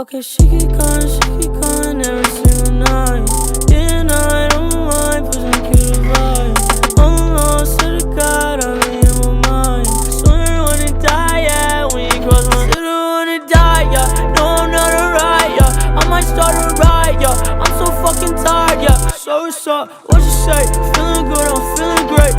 Okay, she keep calling every single night. Yeah, and I don't mind pushing through the vibe. I'm lost to the God, I'm in my mind. Swear I wanna die, yeah, when you cross my still wanna die, yeah. No, I'm not alright, yeah. I might start a riot, yeah. I'm so fucking tired, yeah. So what's up, what you say? Feeling good, I'm feeling great.